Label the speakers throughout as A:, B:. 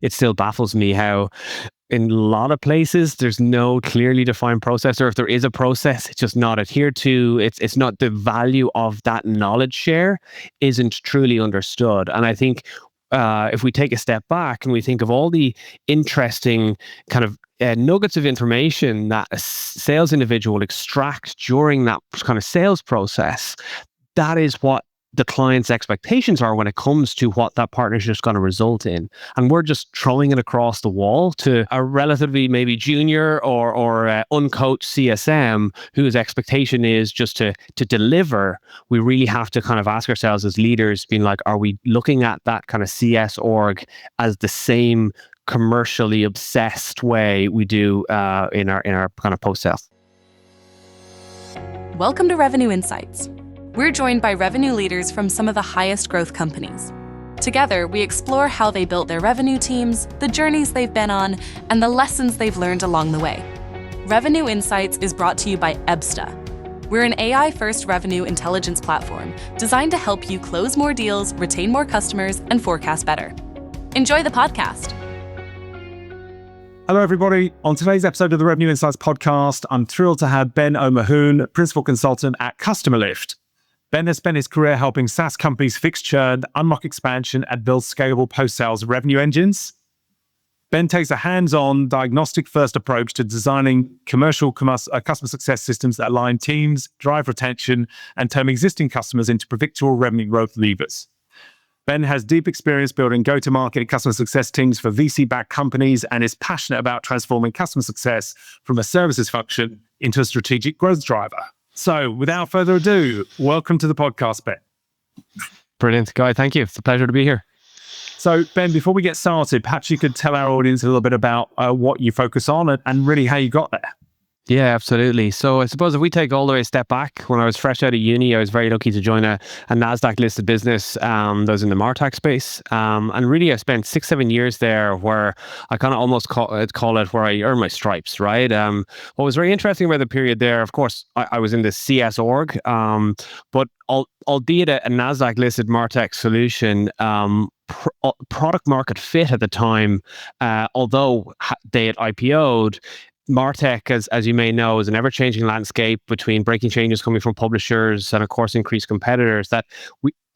A: it still baffles me how in a lot of places there's no clearly defined process, or if there is a process, it's just not adhered to. It's not, the value of that knowledge share isn't truly understood. And I think if we take a step back and we think of all the interesting kind of nuggets of information that a sales individual extract during that kind of sales process, that is what the client's expectations are when it comes to what that partnership is going to result in. And we're just throwing it across the wall to a relatively maybe junior or uncoached CSM whose expectation is just to deliver. We really have to kind of ask ourselves as leaders, being like, are we looking at that kind of CS org as the same commercially obsessed way we do in our kind of post-sales?
B: Welcome to Revenue Insights. We're joined by revenue leaders from some of the highest growth companies. Together, we explore how they built their revenue teams, the journeys they've been on, and the lessons they've learned along the way. Revenue Insights is brought to you by EBSTA. We're an AI-first revenue intelligence platform designed to help you close more deals, retain more customers, and forecast better. Enjoy the podcast.
C: Hello, everybody. On today's episode of the Revenue Insights podcast, I'm thrilled to have Ben O'Mahoon, Principal Consultant at CustomerLift. Ben has spent his career helping SaaS companies fix churn, unlock expansion, and build scalable post-sales revenue engines. Ben takes a hands-on, diagnostic-first approach to designing commercial customer success systems that align teams, drive retention, and turn existing customers into predictable revenue growth levers. Ben has deep experience building go-to-market customer success teams for VC-backed companies and is passionate about transforming customer success from a services function into a strategic growth driver. So without further ado, welcome to the podcast, Ben.
A: Brilliant, Guy. Thank you. It's a pleasure to be here.
C: So Ben, before we get started, perhaps you could tell our audience a little bit about what you focus on and really how you got there.
A: Yeah, absolutely. So I suppose if we take all the way a step back, when I was fresh out of uni, I was very lucky to join a NASDAQ listed business that was in the MarTech space. And really, I spent 6-7 years there where I kind of almost call it where I earned my stripes, right? What was very interesting about the period there, of course, I was in the CS org, but albeit a NASDAQ listed MarTech solution, product market fit at the time, although they had IPO'd, MarTech, as you may know, is an ever-changing landscape between breaking changes coming from publishers and, of course, increased competitors that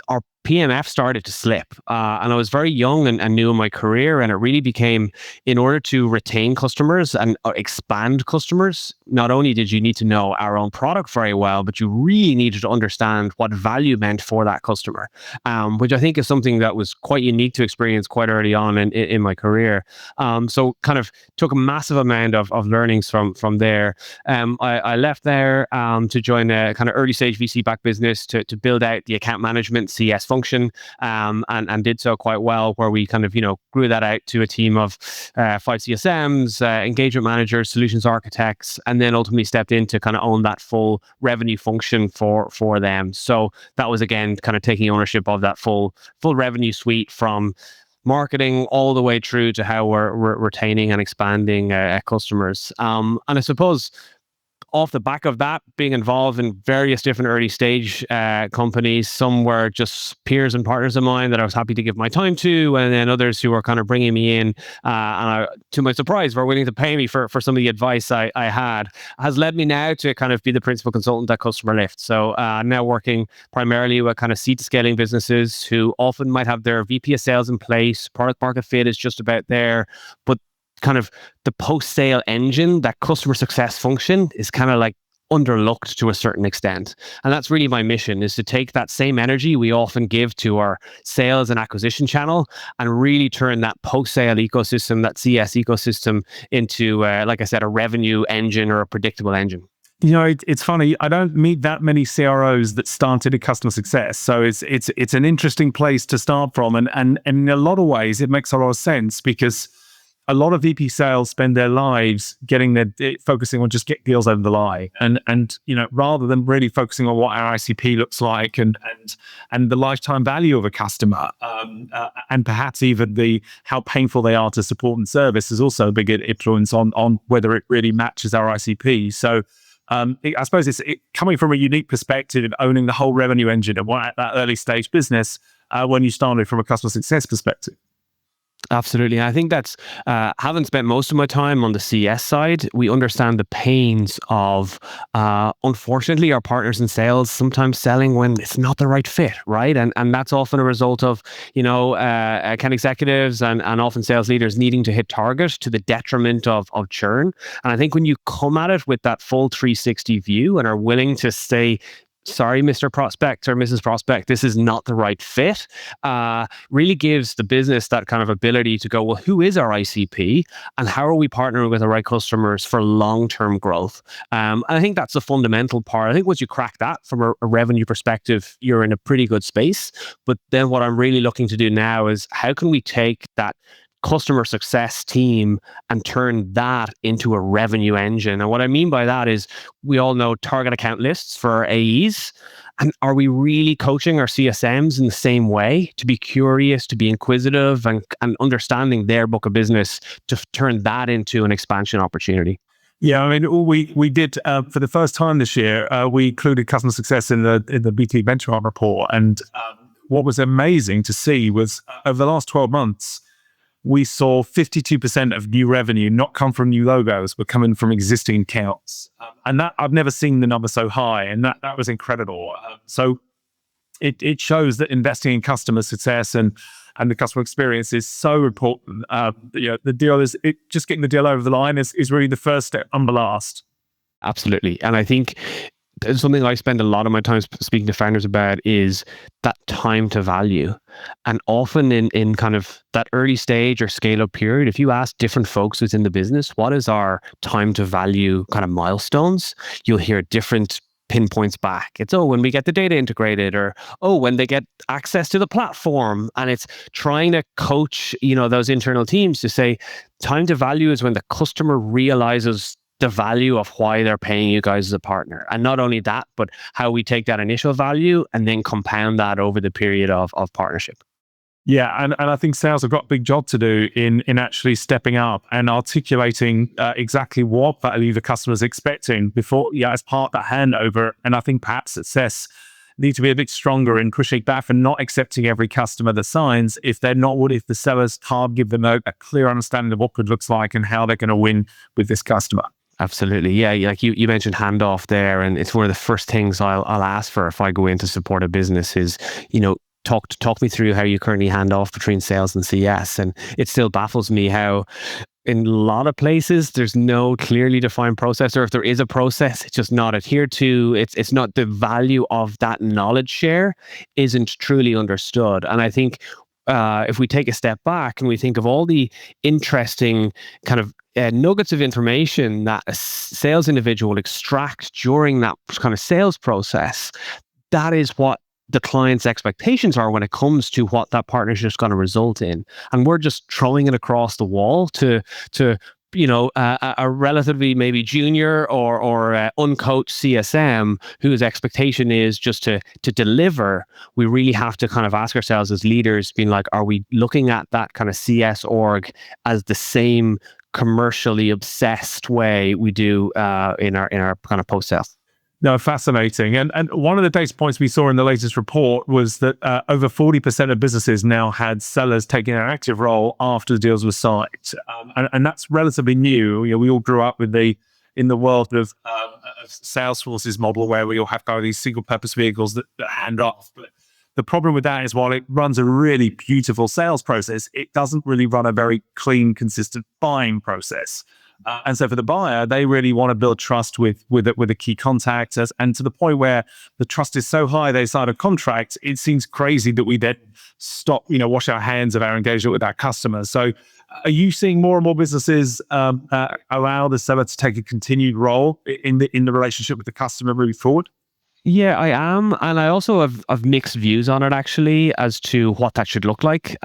A: our PMF started to slip. And I was very young and new in my career, and it really became, in order to retain customers and expand customers, not only did you need to know our own product very well, but you really needed to understand what value meant for that customer, which I think is something that was quite unique to experience quite early on in my career. So kind of took a massive amount of learnings from there. I left there to join a kind of early stage VC-backed business to build out the account management CS function, and did so quite well, where we kind of, grew that out to a team of 5 CSMs, engagement managers, solutions architects, and then ultimately stepped in to kind of own that full revenue function for them. So that was, again, kind of taking ownership of that full revenue suite, from marketing all the way through to how we're retaining and expanding customers. And I suppose, off the back of that, being involved in various different early stage companies, some were just peers and partners of mine that I was happy to give my time to, and then others who were kind of bringing me in, and to my surprise, were willing to pay me for some of the advice I had, has led me now to kind of be the principal consultant at CustomerLift. So now working primarily with kind of seed scaling businesses who often might have their VP of sales in place, product market fit is just about there, but kind of the post-sale engine, that customer success function, is kind of like underlooked to a certain extent. And that's really my mission, is to take that same energy we often give to our sales and acquisition channel and really turn that post-sale ecosystem, that CS ecosystem, into, like I said, a revenue engine or a predictable engine.
C: It's funny. I don't meet that many CROs that started in customer success, so it's an interesting place to start from, and in a lot of ways, it makes a lot of sense, because a lot of VP sales spend their lives focusing on just get deals over the line, and rather than really focusing on what our ICP looks like and the lifetime value of a customer, and perhaps even how painful they are to support and service is also a big influence on whether it really matches our ICP. So I suppose it's coming from a unique perspective of owning the whole revenue engine and at that early stage business when you started from a customer success perspective.
A: Absolutely. I think that's having spent most of my time on the CS side, we understand the pains of, unfortunately, our partners in sales sometimes selling when it's not the right fit, right? And that's often a result of, account executives and often sales leaders needing to hit target to the detriment of churn. And I think when you come at it with that full 360 view and are willing to say, sorry, Mr. Prospect or Mrs. Prospect, this is not the right fit, really gives the business that kind of ability to go, well, who is our ICP and how are we partnering with the right customers for long-term growth? And I think that's the fundamental part. I think once you crack that from a revenue perspective, you're in a pretty good space. But then what I'm really looking to do now is how can we take that customer success team and turn that into a revenue engine? And what I mean by that is we all know target account lists for our AEs. And are we really coaching our CSMs in the same way to be curious, to be inquisitive and understanding their book of business to turn that into an expansion opportunity?
C: Yeah, I mean, we did for the first time this year. We included customer success in the BT benchmark report, and what was amazing to see was over the last 12 months, we saw 52% of new revenue not come from new logos, but coming from existing accounts. And that I've never seen the number so high, and that was incredible. So it shows that investing in customer success and the customer experience is so important. The deal is just getting the deal over the line is really the first step, and the last.
A: Absolutely. And I think something I spend a lot of my time speaking to founders about is that time to value. And often in kind of that early stage or scale up period, if you ask different folks within the business, what is our time to value kind of milestones, you'll hear different pinpoints back. It's, oh, when we get the data integrated, or, oh, when they get access to the platform. And it's trying to coach, those internal teams to say time to value is when the customer realizes the value of why they're paying you guys as a partner. And not only that, but how we take that initial value and then compound that over the period of partnership.
C: Yeah, and I think sales have got a big job to do in actually stepping up and articulating exactly what value the customer's expecting before, as part of that handover. And I think perhaps success need to be a bit stronger in pushing back and not accepting every customer that signs if the sellers can't give them a clear understanding of what good looks like and how they're going to win with this customer.
A: Absolutely. Yeah. Like you mentioned handoff there. And it's one of the first things I'll ask for if I go in to support a business is, talk me through how you currently hand off between sales and CS. And it still baffles me how in a lot of places there's no clearly defined process, or if there is a process, it's just not adhered to. It's not, the value of that knowledge share isn't truly understood. And I think if we take a step back and we think of all the interesting kind of nuggets of information that a sales individual extract during that kind of sales process, that is what the client's expectations are when it comes to what that partnership is going to result in. And we're just throwing it across the wall to a relatively maybe junior or uncoached CSM whose expectation is just to deliver. We really have to kind of ask ourselves as leaders, being like, are we looking at that kind of CS org as the same commercially obsessed way we do in our kind of post-sale?
C: No, fascinating. And one of the data points we saw in the latest report was that over 40% of businesses now had sellers taking an active role after the deals were signed. And that's relatively new. We all grew up in the world of Salesforce's model where we all have kind of these single purpose vehicles that hand off. But the problem with that is while it runs a really beautiful sales process, it doesn't really run a very clean, consistent buying process. And so for the buyer, they really want to build trust with a key contact, and to the point where the trust is so high they sign a contract. It seems crazy that we then stop, wash our hands of our engagement with our customers. So are you seeing more and more businesses allow the seller to take a continued role in the relationship with the customer moving forward?
A: Yeah, I am. And I also have mixed views on it actually as to what that should look like.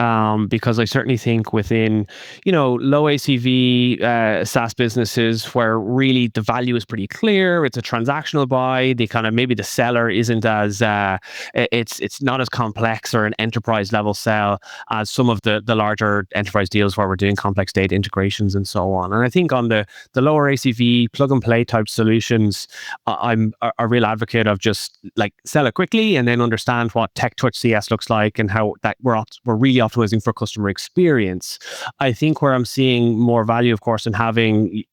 A: Because I certainly think within, low ACV SaaS businesses where really the value is pretty clear, it's a transactional buy, maybe the seller isn't as, it's not as complex or an enterprise level sell as some of the larger enterprise deals where we're doing complex data integrations and so on. And I think on the lower ACV plug and play type solutions, I'm a real advocate of just like sell it quickly and then understand what tech touch CS looks like and how that we're really optimizing for customer experience. I think where I'm seeing more value, of course, in having,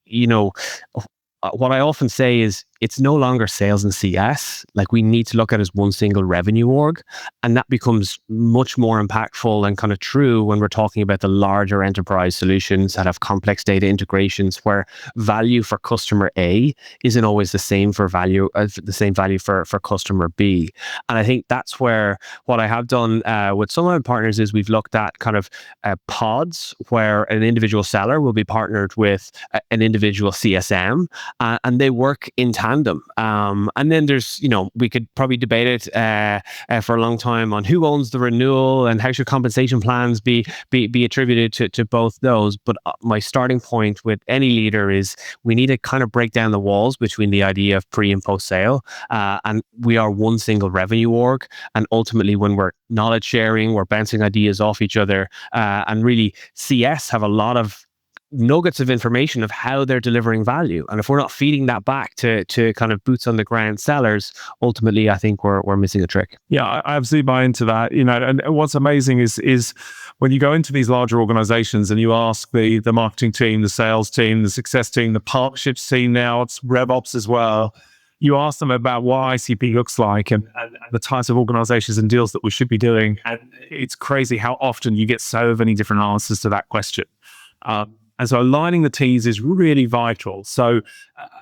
A: what I often say is it's no longer sales and CS. Like we need to look at it as one single revenue org. And that becomes much more impactful and kind of true when we're talking about the larger enterprise solutions that have complex data integrations where value for customer A isn't always the same for value for customer B. And I think that's where what I have done with some of my partners is we've looked at kind of pods where an individual seller will be partnered with an individual CSM and they work in tandem. And then there's, we could probably debate it for a long time on who owns the renewal and how should compensation plans be attributed to both those. But my starting point with any leader is we need to kind of break down the walls between the idea of pre and post sale. And we are one single revenue org. And ultimately, when we're knowledge sharing, we're bouncing ideas off each other. And really, CS have a lot of nuggets of information of how they're delivering value. And if we're not feeding that back to kind of boots on the ground sellers, ultimately, I think we're missing a trick.
C: Yeah, I absolutely buy into that. And what's amazing is when you go into these larger organizations and you ask the marketing team, the sales team, the success team, the partnerships team, now it's RevOps as well. You ask them about what ICP looks like and the types of organizations and deals that we should be doing. And it's crazy how often you get so many different answers to that question. And so aligning the teams is really vital. So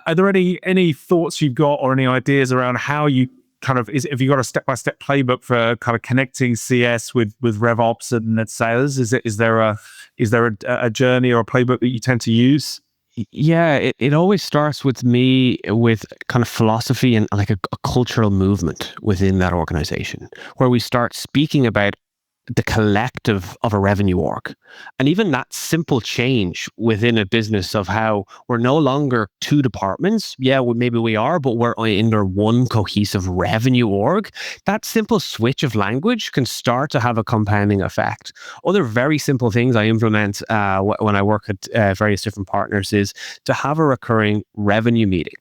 C: are there any thoughts you've got or any ideas around how you kind of, have you got a step-by-step playbook for kind of connecting CS with RevOps and sales? Is there a journey or a playbook that you tend to use?
A: Yeah, it always starts with me with kind of philosophy and like a cultural movement within that organization where we start speaking about the collective of a revenue org. And even that simple change within a business of how we're no longer two departments. Yeah, maybe we are, but we're under one cohesive revenue org. That simple switch of language can start to have a compounding effect. Other very simple things I implement when I work at various different partners is to have a recurring revenue meeting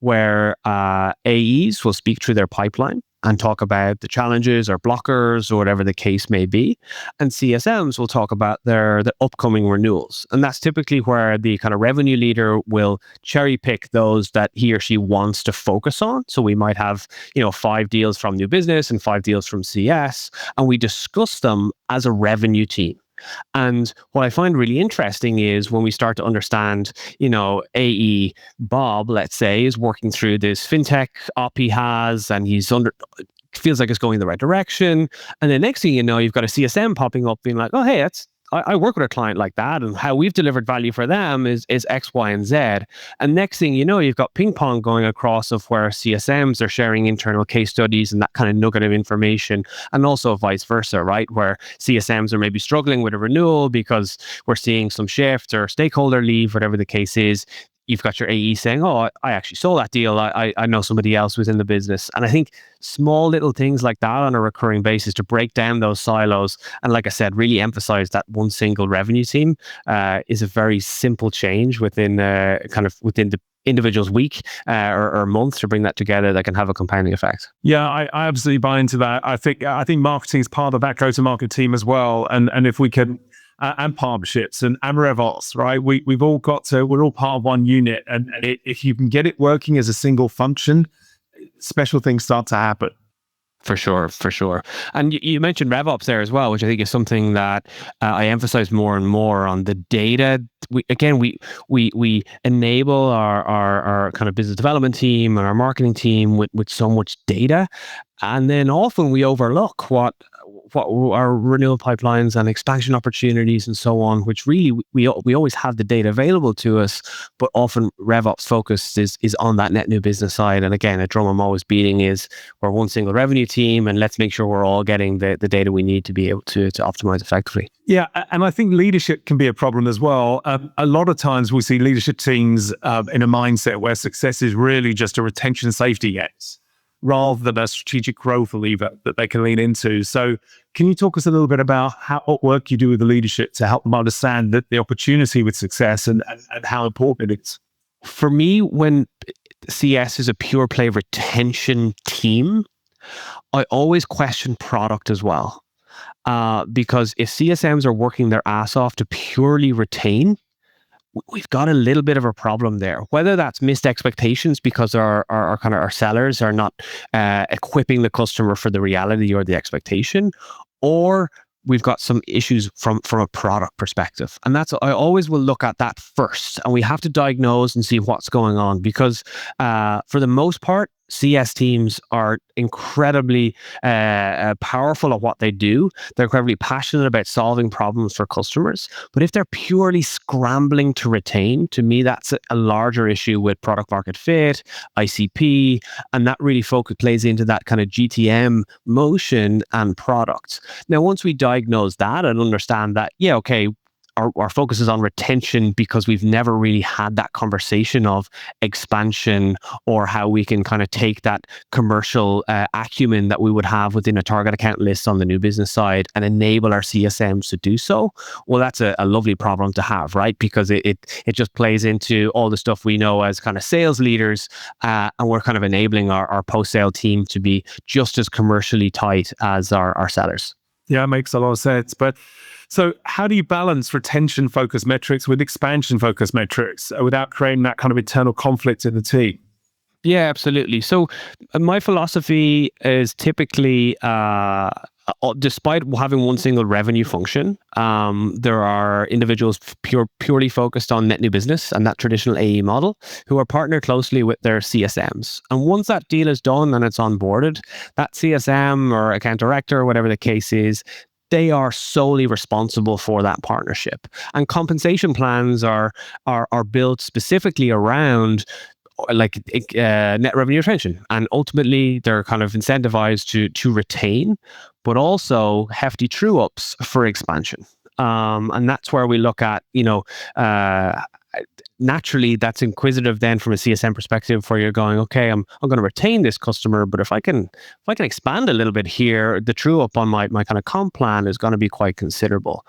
A: where AEs will speak through their pipeline and talk about the challenges or blockers or whatever the case may be. And CSMs will talk about the upcoming renewals. And that's typically where the kind of revenue leader will cherry pick those that he or she wants to focus on. So we might have, 5 deals from new business and 5 deals from CS, and we discuss them as a revenue team. And what I find really interesting is when we start to understand, AE Bob, let's say, is working through this fintech op he has, and feels like it's going in the right direction. And the next thing you know, you've got a CSM popping up being like, oh, hey, I work with a client like that, and how we've delivered value for them is X, Y, and Z. And next thing you know, you've got ping pong going across of where CSMs are sharing internal case studies and that kind of nugget of information, and also vice versa, right? Where CSMs are maybe struggling with a renewal because we're seeing some shift or stakeholder leave, whatever the case is. You've got your AE saying, oh, I actually saw that deal. I know somebody else within the business. And I think small little things like that on a recurring basis to break down those silos and, like I said, really emphasize that one single revenue team is a very simple change within within the individual's week or month to bring that together that can have a compounding effect.
C: Yeah, I absolutely buy into that. I think marketing is part of that go-to-market team as well. And if we can... and partnerships and RevOps, right? We're all part of one unit. And if you can get it working as a single function, special things start to happen.
A: For sure. And you mentioned RevOps there as well, which I think is something that I emphasize more and more on the data. We enable our kind of business development team and our marketing team with so much data. And then often we overlook what our renewal pipelines and expansion opportunities and so on, which really we always have the data available to us, but often RevOps focus is on that net new business side. And again, a drum I'm always beating is we're one single revenue team, and let's make sure we're all getting the data we need to be able to optimize effectively.
C: Yeah, and I think leadership can be a problem as well. A lot of times we see leadership teams in a mindset where success is really just a retention safety net, rather than a strategic growth lever that they can lean into. So can you talk us a little bit about what work you do with the leadership to help them understand that the opportunity with success and how important it is?
A: For me, when CS is a pure play retention team, I always question product as well. Because if CSMs are working their ass off to purely retain, we've got a little bit of a problem there. Whether that's missed expectations because our kind of our sellers are not equipping the customer for the reality or the expectation, or we've got some issues from a product perspective. And that's, I always will look at that first, and we have to diagnose and see what's going on, because for the most part, CS teams are incredibly powerful at what they do. They're incredibly passionate about solving problems for customers. But if they're purely scrambling to retain, to me, that's a larger issue with product market fit, ICP, and that really plays into that kind of GTM motion and product. Now, once we diagnose that and understand that, yeah, okay, our focus is on retention because we've never really had that conversation of expansion, or how we can kind of take that commercial acumen that we would have within a target account list on the new business side and enable our CSMs to do so. Well, that's a lovely problem to have, right? Because it just plays into all the stuff we know as kind of sales leaders, and we're kind of enabling our post-sale team to be just as commercially tight as our sellers.
C: Yeah, it makes a lot of sense. But so how do you balance retention-focused metrics with expansion-focused metrics without creating that kind of internal conflict in the team?
A: Yeah, absolutely. So my philosophy is typically, despite having one single revenue function, there are individuals purely focused on net new business and that traditional AE model, who are partnered closely with their CSMs. And once that deal is done and it's onboarded, that CSM or account director, or whatever the case is, they are solely responsible for that partnership. And compensation plans are built specifically around like net revenue retention, and ultimately they're kind of incentivized to retain, but also hefty true ups for expansion. And that's where we look at, naturally that's inquisitive then from a CSM perspective, where you're going, okay, I'm going to retain this customer, but if I can expand a little bit here, the true up on my kind of comp plan is going to be quite considerable.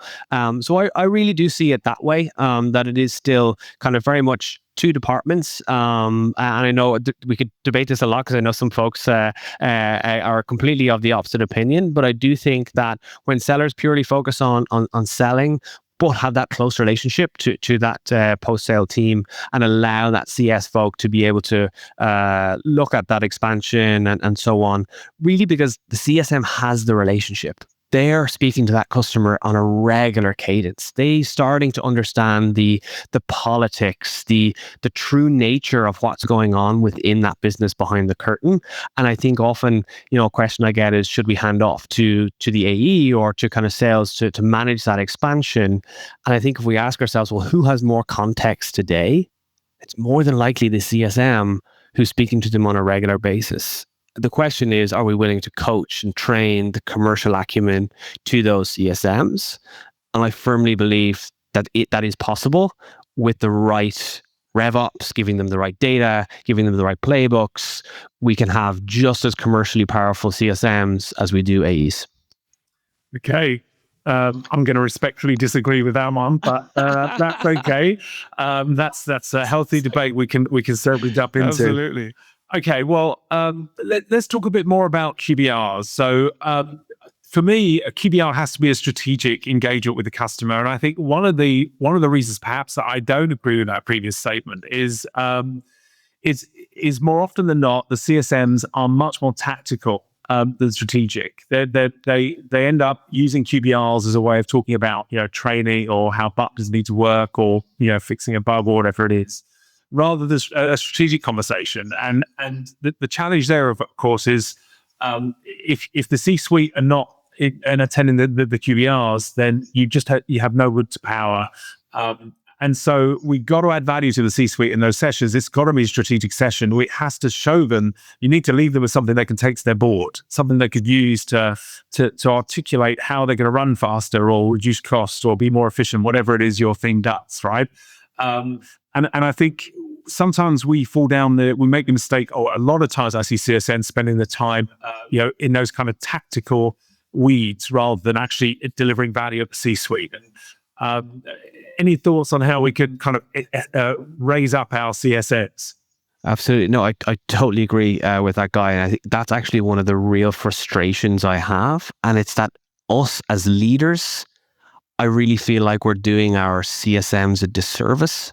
A: So I really do see it that way, that it is still kind of very much two departments. And I know we could debate this a lot, because I know some folks are completely of the opposite opinion, but I do think that when sellers purely focus on selling, but have that close relationship to that post-sale team, and allow that CS folk to be able to look at that expansion and so on, really, because the CSM has the relationship. They're speaking to that customer on a regular cadence. They starting to understand the politics, the true nature of what's going on within that business behind the curtain. And I think often, a question I get is, should we hand off to the AE or to kind of sales to manage that expansion? And I think if we ask ourselves, well, who has more context today? It's more than likely the CSM who's speaking to them on a regular basis. The question is, are we willing to coach and train the commercial acumen to those CSMs? And I firmly believe that that is possible with the right RevOps, giving them the right data, giving them the right playbooks. We can have just as commercially powerful CSMs as we do AEs.
C: Okay. I'm going to respectfully disagree with that one, but that's okay. That's a healthy debate we can certainly jump into.
A: Absolutely.
C: Okay, well, let's talk a bit more about QBRs. So for me, a QBR has to be a strategic engagement with the customer. And I think one of the reasons perhaps that I don't agree with that previous statement is more often than not, the CSMs are much more tactical than strategic. They end up using QBRs as a way of talking about, training, or how buttons need to work, or, fixing a bug, or whatever it is, rather than a strategic conversation. And the challenge there, of course, is if the C-suite are not attending the QBRs, then you have no wood to power. And so we got to add value to the C-suite in those sessions. It's got to be a strategic session. It has to show them. You need to leave them with something they can take to their board, something they could use to articulate how they're going to run faster, or reduce costs, or be more efficient, whatever it is your thing does, right? And I think sometimes we make the mistake, or a lot of times I see CSN spending the time, in those kind of tactical weeds, rather than actually delivering value at the C-suite. Um, any thoughts on how we could kind of raise up our CSMs?
A: Absolutely. No, I totally agree with that guy. And I think that's actually one of the real frustrations I have. And it's that us as leaders, I really feel like we're doing our CSMs a disservice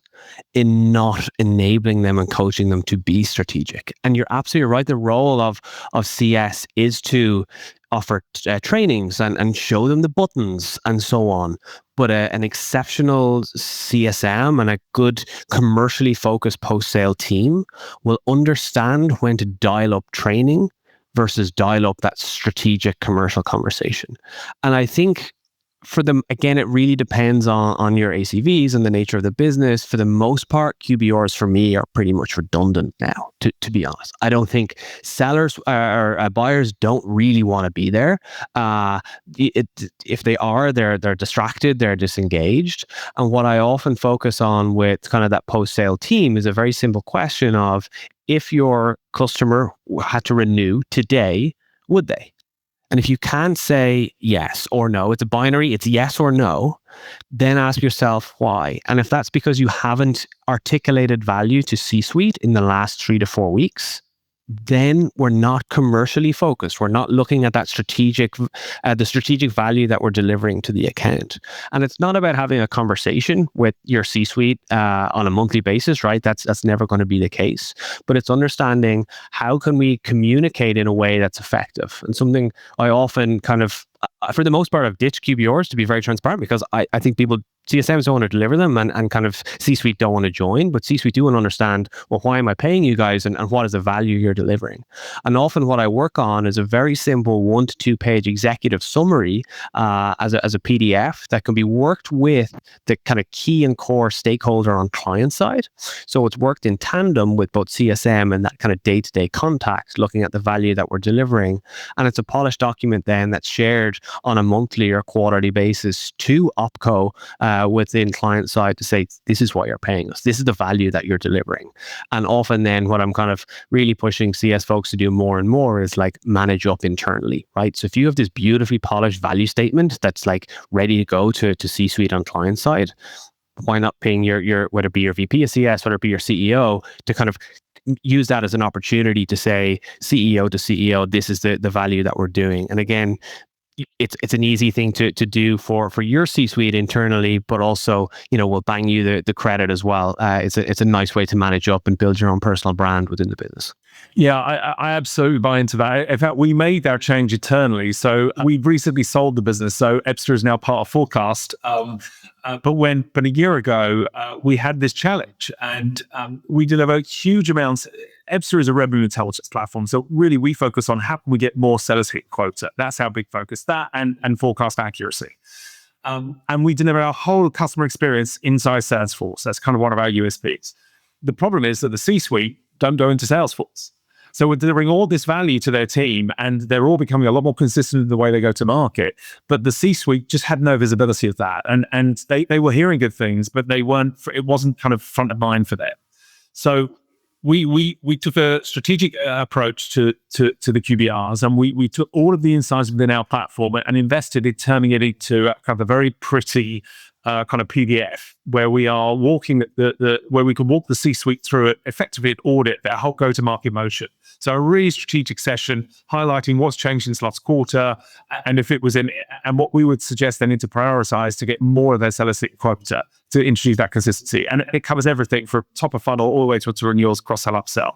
A: in not enabling them and coaching them to be strategic. And you're absolutely right. The role of CS is to offer trainings and show them the buttons and so on. But an exceptional CSM and a good commercially focused post-sale team will understand when to dial up training versus dial up that strategic commercial conversation. And I think for them, again, it really depends on your ACVs and the nature of the business. For the most part, QBRs for me are pretty much redundant now, to be honest. I don't think sellers or buyers don't really want to be there. If they are, they're distracted, they're disengaged. And what I often focus on with kind of that post-sale team is a very simple question of, if your customer had to renew today, would they? And if you can't say yes or no, it's a binary, it's yes or no, then ask yourself why. And if that's because you haven't articulated value to C-suite in the last 3 to 4 weeks, then we're not commercially focused. We're not looking at that the strategic value that we're delivering to the account. And it's not about having a conversation with your C-suite on a monthly basis, right? That's never going to be the case. But it's understanding, how can we communicate in a way that's effective? And something I often kind of, for the most part, I've ditched QBRs, to be very transparent, because I think CSMs don't want to deliver them, and kind of C-suite don't want to join, but C-suite do want to understand, well, why am I paying you guys, and what is the value you're delivering? And often what I work on is a very simple 1 to 2 page executive summary as a PDF that can be worked with the kind of key and core stakeholder on client side. So it's worked in tandem with both CSM and that kind of day-to-day contact, looking at the value that we're delivering. And it's a polished document then that's shared on a monthly or quarterly basis to OpCo within client side to say, this is what you're paying us. This is the value that you're delivering. And often then what I'm kind of really pushing CS folks to do more and more is like manage up internally, right? So if you have this beautifully polished value statement that's like ready to go to C-suite on client side, why not paying your whether it be your VP of CS, whether it be your CEO, to kind of use that as an opportunity to say, CEO to CEO, this is the value that we're doing. And again, it's an easy thing to do for your C-suite internally, but also, will bang you the credit as well. It's a nice way to manage up and build your own personal brand within the business.
C: Yeah, I absolutely buy into that. In fact, we made that change internally. So we've recently sold the business. So Epster is now part of Forecast. But a year ago, we had this challenge, and we deliver huge amounts. Epster is a revenue intelligence platform. So really, we focus on how can we get more sellers hit quota. That's our big focus, that and forecast accuracy. And we deliver our whole customer experience inside Salesforce. That's kind of one of our USPs. The problem is that the C-suite don't go into Salesforce. So we're delivering all this value to their team, and they're all becoming a lot more consistent in the way they go to market. But the C-suite just had no visibility of that. And they were hearing good things, but it wasn't kind of front of mind for them. So we took a strategic approach to the QBRs, and we took all of the insights within our platform and invested in turning it into kind of a very pretty kind of PDF where we are walking where we can walk the C-suite through it, effectively an audit their whole go-to-market motion. So a really strategic session highlighting what's changed since last quarter, and if it was and what we would suggest they need to prioritize to get more of their seller seat quota to introduce that consistency. And it covers everything from top of funnel all the way to renewals, cross-sell, upsell.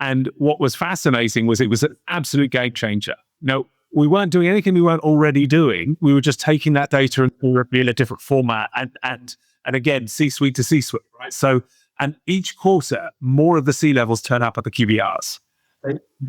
C: And what was fascinating was it was an absolute game changer. No, we weren't doing anything we weren't already doing. We were just taking that data and in a different format, and again, C-suite to C-suite, right? So, and each quarter, more of the C-levels turn up at the QBRs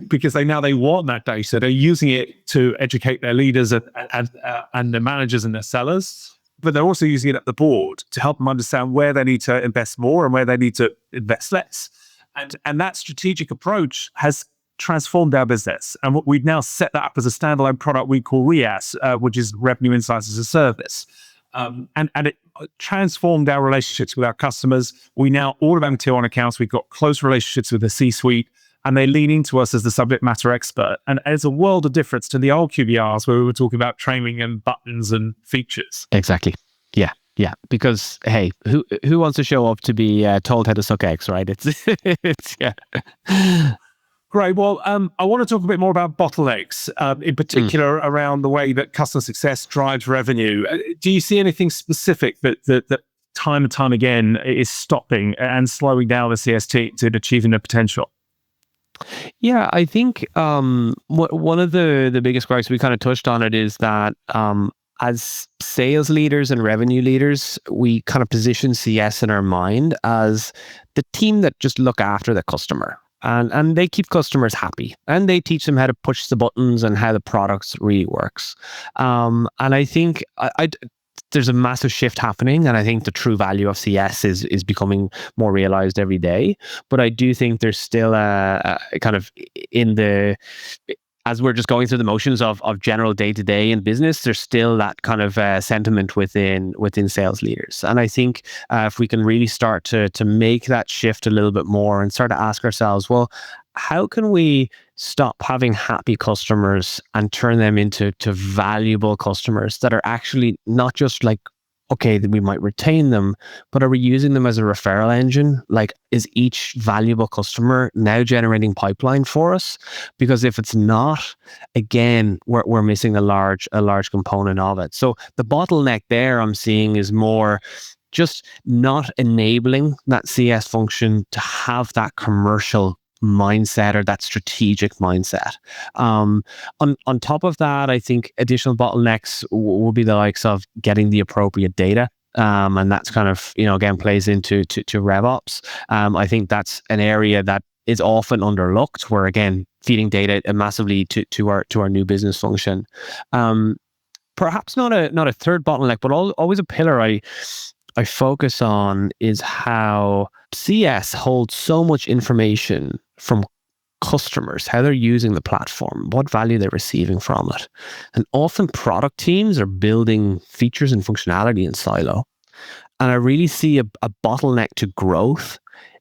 C: because they want that data. They're using it to educate their leaders and the managers and their sellers, but they're also using it at the board to help them understand where they need to invest more and where they need to invest less. And that strategic approach has transformed our business. And we've now set that up as a standalone product we call RIAS, which is Revenue Insights as a Service. And it transformed our relationships with our customers. We now, all of our tier 1 accounts, we've got close relationships with the C-suite, and they lean into us as the subject matter expert. And it's a world of difference to the old QBRs where we were talking about training and buttons and features.
A: Exactly. Yeah. Yeah, because hey, who wants to show up to be told how to suck eggs, right? It's it's yeah.
C: Great. Well, I want to talk a bit more about bottlenecks, in
A: Mm.
C: particular around the way that customer success drives revenue. Do you see anything specific that time and time again is stopping and slowing down the CS teams in achieving their potential?
A: Yeah, I think one of the biggest gripes, we kind of touched on it, is that as sales leaders and revenue leaders, we kind of position CS in our mind as the team that just look after the customer. And they keep customers happy, and they teach them how to push the buttons and how the products really works. And I think there's a massive shift happening, and I think the true value of CS is becoming more realized every day. But I do think there's still a kind of in the as we're just going through the motions of general day to day in business, there's still that kind of sentiment within sales leaders. And I think if we can really start to make that shift a little bit more and start to ask ourselves, well, how can we stop having happy customers and turn them into valuable customers that are actually not just like, okay, that we might retain them, but are we using them as a referral engine? Like, is each valuable customer now generating pipeline for us? Because if it's not, again, we're missing a large component of it. So the bottleneck there I'm seeing is more just not enabling that CS function to have that commercial mindset or that strategic mindset. On top of that, I think additional bottlenecks will be the likes of getting the appropriate data. And that's kind of, again, plays into to RevOps. I think that's an area that is often underlooked, where again, feeding data massively to our new business function. Perhaps not a third bottleneck, but always a pillar I focus on is how CS holds so much information from customers, how they're using the platform, what value they're receiving from it. And often product teams are building features and functionality in silo. And I really see a bottleneck to growth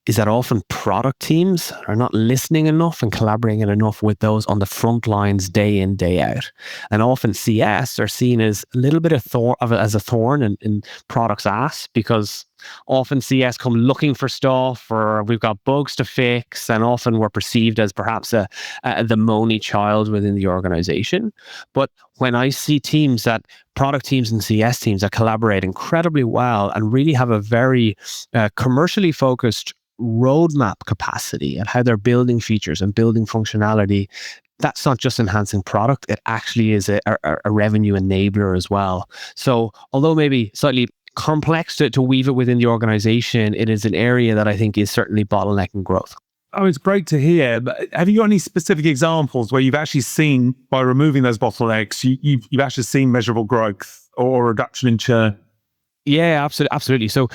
A: is that often product teams are not listening enough and collaborating enough with those on the front lines day in, day out. And often CS are seen as a little bit of as a thorn in products' ass, because often CS come looking for stuff, or we've got bugs to fix, and often we're perceived as perhaps the moany child within the organization. But when I see product teams and CS teams that collaborate incredibly well and really have a very commercially focused roadmap capacity and how they're building features and building functionality, that's not just enhancing product, it actually is a revenue enabler as well. So although maybe slightly complex to weave it within the organization, it is an area that I think is certainly bottlenecking growth.
C: Oh, it's great to hear. But have you got any specific examples where you've actually seen, by removing those bottlenecks, you've actually seen measurable growth or reduction in churn?
A: Yeah, absolutely. So,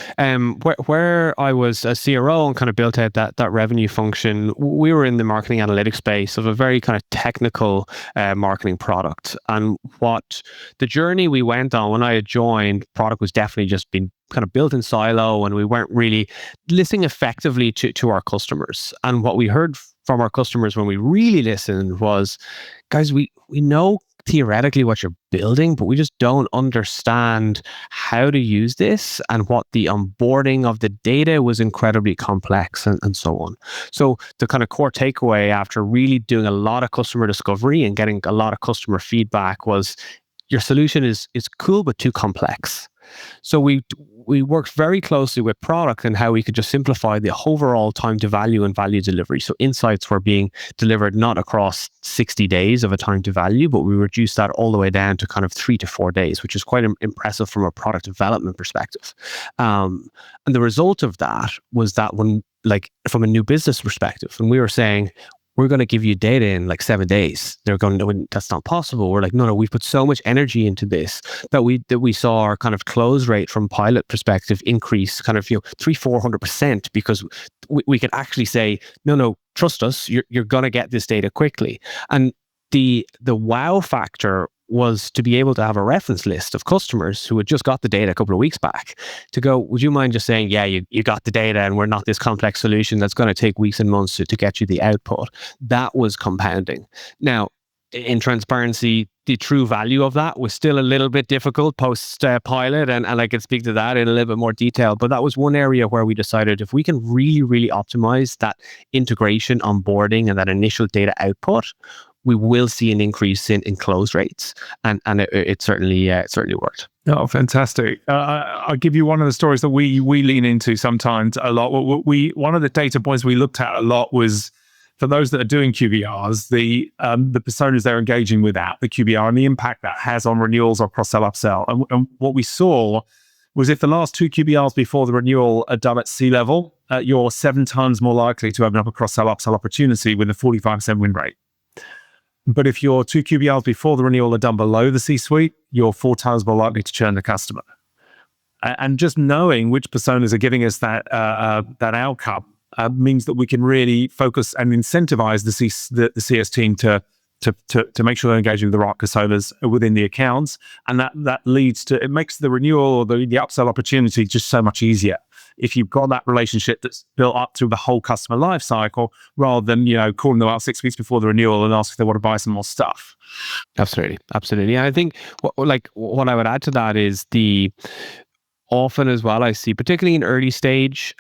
A: where I was a CRO and kind of built out that revenue function, we were in the marketing analytics space of a very kind of technical marketing product. And what the journey we went on when I had joined, product was definitely just been kind of built in silo, and we weren't really listening effectively to our customers. And what we heard from our customers when we really listened was, guys, we know theoretically what you're building, but we just don't understand how to use this, and what the onboarding of the data was incredibly complex, and so on. So the kind of core takeaway after really doing a lot of customer discovery and getting a lot of customer feedback was, your solution is cool but too complex. So we worked very closely with product and how we could just simplify the overall time to value and value delivery. So insights were being delivered not across 60 days of a time to value, but we reduced that all the way down to kind of 3 to 4 days, which is quite impressive from a product development perspective. And the result of that was that when, like, from a new business perspective, when we were saying, we're going to give you data in like 7 days, they're going, no, that's not possible. We're like, no, we've put so much energy into this that we saw our kind of close rate from pilot perspective increase kind of 300-400%, because we could actually say, no, trust us, you're going to get this data quickly. And the wow factor was to be able to have a reference list of customers who had just got the data a couple of weeks back to go, would you mind just saying, yeah, you got the data, and we're not this complex solution that's going to take weeks and months to get you the output. That was compounding. Now, in transparency, the true value of that was still a little bit difficult post pilot, and I can speak to that in a little bit more detail. But that was one area where we decided if we can really, really optimize that integration, onboarding, and that initial data output, we will see an increase in close rates, and it certainly worked.
C: Oh, fantastic! I'll give you one of the stories that we lean into sometimes a lot. One of the data points we looked at a lot was, for those that are doing QBRs, the personas they're engaging with at the QBR and the impact that has on renewals or cross-sell, upsell. And what we saw was if the last 2 QBRs before the renewal are done at C-level, you're 7 times more likely to open up a cross-sell, upsell opportunity with a 45% win rate. But if your 2 QBRs before the renewal are done below the C-suite, you're 4 times more likely to churn the customer. And just knowing which personas are giving us that outcome means that we can really focus and incentivize the CS team to make sure they're engaging with the right personas within the accounts, and that leads to, it makes the renewal or the upsell opportunity just so much easier if you've got that relationship that's built up through the whole customer life cycle, rather than calling them out 6 weeks before the renewal and ask if they want to buy some more stuff.
A: Absolutely. And I think what I would add to that is often as well, I see particularly in early stage,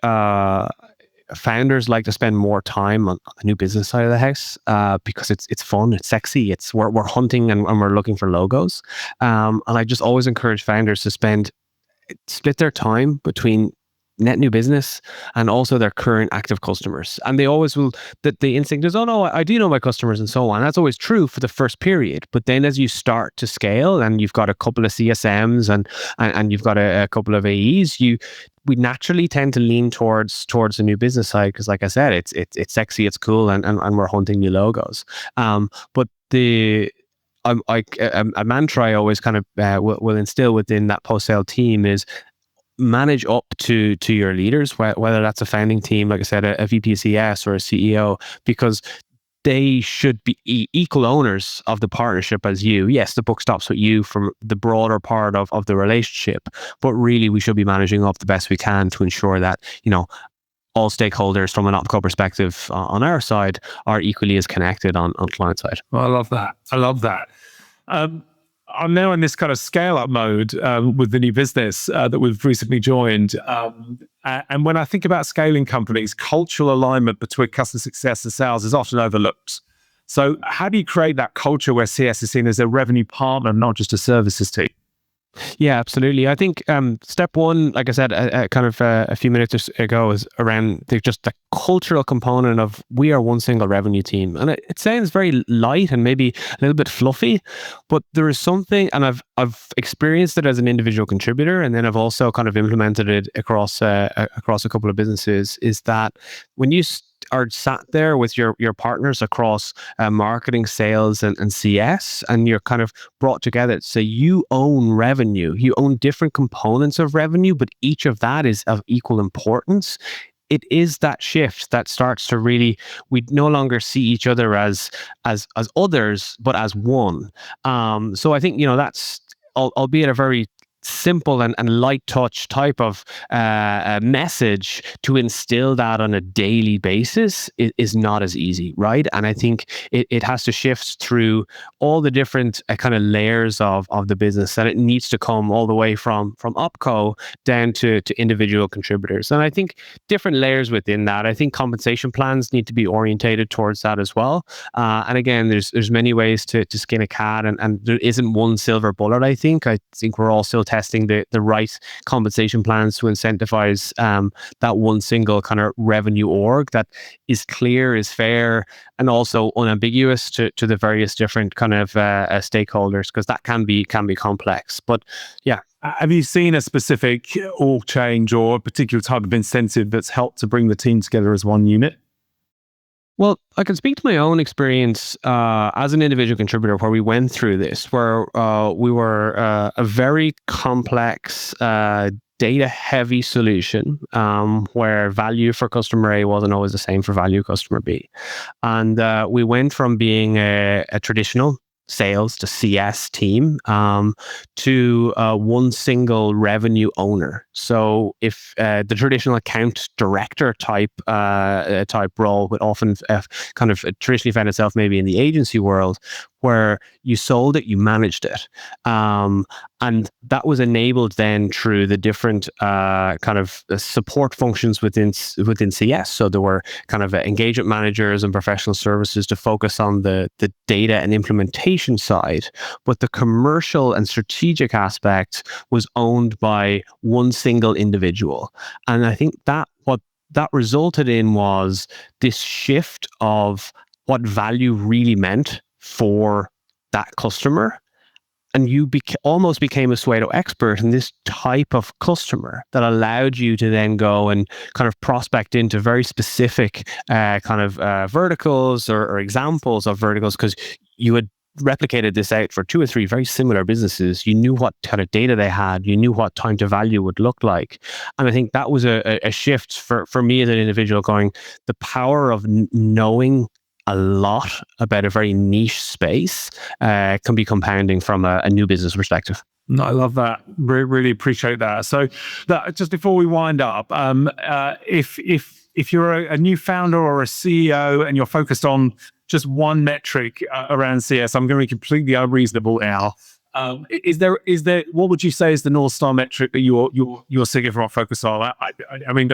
A: founders like to spend more time on the new business side of the house because it's fun, it's sexy, we're hunting and we're looking for logos. And I just always encourage founders to split their time between net new business and also their current active customers. And they always will, that the instinct is, oh no, I do know my customers and so on. That's always true for the first period. But then as you start to scale and you've got a couple of CSMs and you've got a couple of AEs, we naturally tend to lean towards the new business side because, like I said, it's sexy, it's cool, and we're hunting new logos. But a mantra I always kind of will instill within that post-sale team is manage up to your leaders, whether that's a founding team, like I said, a VP CS or a CEO, because they should be equal owners of the partnership as you. Yes, the book stops with you from the broader part of the relationship, but really we should be managing up the best we can to ensure that, all stakeholders from an opco perspective on our side are equally as connected on client side.
C: Well, I love that. I'm now in this kind of scale-up mode with the new business that we've recently joined. And when I think about scaling companies, cultural alignment between customer success and sales is often overlooked. So how do you create that culture where CS is seen as a revenue partner, not just a services team?
A: Yeah, absolutely. I think step one, like I said, a few minutes ago, is around just the cultural component of we are one single revenue team. And it sounds very light and maybe a little bit fluffy, but there is something, and I've experienced it as an individual contributor, and then I've also kind of implemented it across a couple of businesses, is that when you are sat there with your partners across marketing, sales, and CS, and you're kind of brought together. So you own revenue, you own different components of revenue, but each of that is of equal importance. It is that shift that starts to really, we no longer see each other as others, but as one. So I think, that's, albeit a very simple and light touch type of message, to instill that on a daily basis is not as easy, right? And I think it has to shift through all the different kind of layers of the business, and it needs to come all the way from opco down to individual contributors. And I think different layers within that, I think compensation plans need to be orientated towards that as well. And again, there's many ways to skin a cat, and there isn't one silver bullet. I think we're all still testing the right compensation plans to incentivize that one single kind of revenue org that is clear, is fair, and also unambiguous to the various different kind of stakeholders, because that can be complex. But yeah.
C: Have you seen a specific org change or a particular type of incentive that's helped to bring the team together as one unit?
A: Well, I can speak to my own experience as an individual contributor, where we went through this, where we were a very complex, data-heavy solution, where value for customer A wasn't always the same for value customer B. And we went from being a traditional sales to CS team to one single revenue owner. So if the traditional account director type role would often kind of traditionally found itself maybe in the agency world, where you sold it, you managed it. And that was enabled then through the different kind of support functions within CS. So there were kind of engagement managers and professional services to focus on the data and implementation side. But the commercial and strategic aspect was owned by one single individual. And I think that what that resulted in was this shift of what value really meant for that customer. And you almost became a Suedo expert in this type of customer that allowed you to then go and kind of prospect into very specific verticals or examples of verticals, because you had replicated this out for 2 or 3 very similar businesses. You knew what kind of data they had. You knew what time to value would look like. And I think that was a shift for me as an individual, going, the power of knowing a lot about a very niche space can be compounding from a new business perspective.
C: No, I love that. Really appreciate that. So just before we wind up, if you're a new founder or a CEO and you're focused on just one metric around CS, I'm going to be completely unreasonable now. Is there what would you say is the North Star metric that you're seeing from focus on? I mean,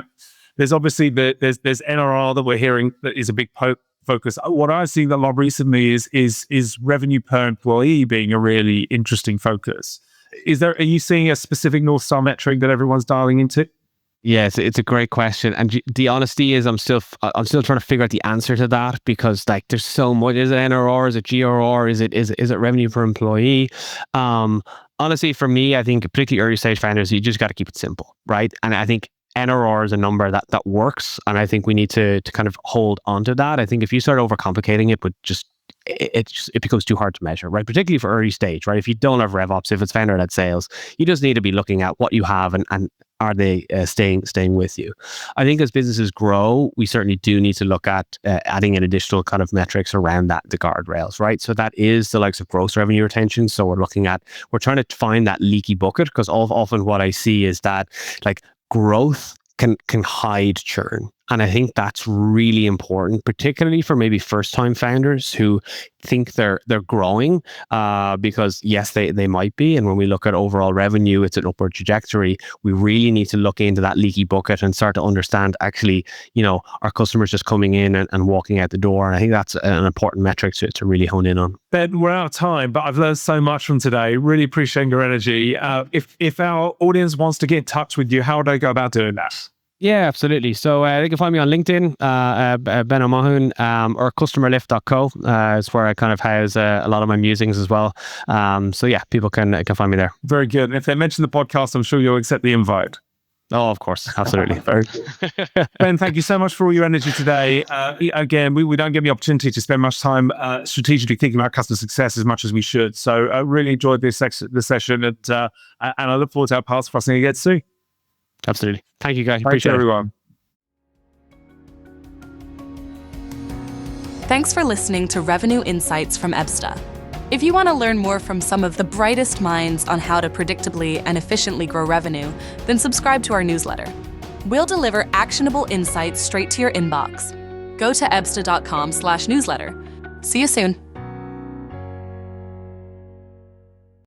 C: there's obviously there's NRR that we're hearing that is a big focus. What I've seen a lot recently is revenue per employee being a really interesting focus. Are you seeing a specific North Star metric that everyone's dialing into?
A: Yes, it's a great question, and the honesty is I'm still trying to figure out the answer to that, because like there's so much. Is it NRR? Is it GRR? Is it revenue per employee? Honestly, for me, I think particularly early stage founders, you just got to keep it simple, right? And I think NRR is a number that works, and I think we need to kind of hold onto that. I think if you start overcomplicating it, but it becomes too hard to measure, right? Particularly for early stage, right? If you don't have RevOps, if it's founder-led sales, you just need to be looking at what you have and are they staying with you. I think as businesses grow, we certainly do need to look at adding in additional kind of metrics around that, the guardrails, right? So that is the likes of gross revenue retention. So we're trying to find that leaky bucket, because often what I see is that like growth can hide churn. And I think that's really important, particularly for maybe first-time founders who think they're growing, because yes, they might be. And when we look at overall revenue, it's an upward trajectory. We really need to look into that leaky bucket and start to understand, actually, our customers just coming in and walking out the door. And I think that's an important metric to really hone in on.
C: Ben, we're out of time, but I've learned so much from today. Really appreciate your energy. If our audience wants to get in touch with you, how would they go about doing that?
A: Yeah, absolutely. So they can find me on LinkedIn, Ben Mathuin, or customerlift.co is where I kind of house a lot of my musings as well. So yeah, people can find me there.
C: Very good. And if they mention the podcast, I'm sure you'll accept the invite.
A: Oh, of course. Absolutely.
C: Ben, thank you so much for all your energy today. Again, we don't get the opportunity to spend much time strategically thinking about customer success as much as we should. So I really enjoyed this session, and I look forward to our paths crossing again soon.
A: Absolutely. Thank you, guys. Appreciate it.
C: Everyone.
B: Thanks for listening to Revenue Insights from Ebsta. If you want to learn more from some of the brightest minds on how to predictably and efficiently grow revenue, then subscribe to our newsletter. We'll deliver actionable insights straight to your inbox. Go to ebsta.com/newsletter. See you soon.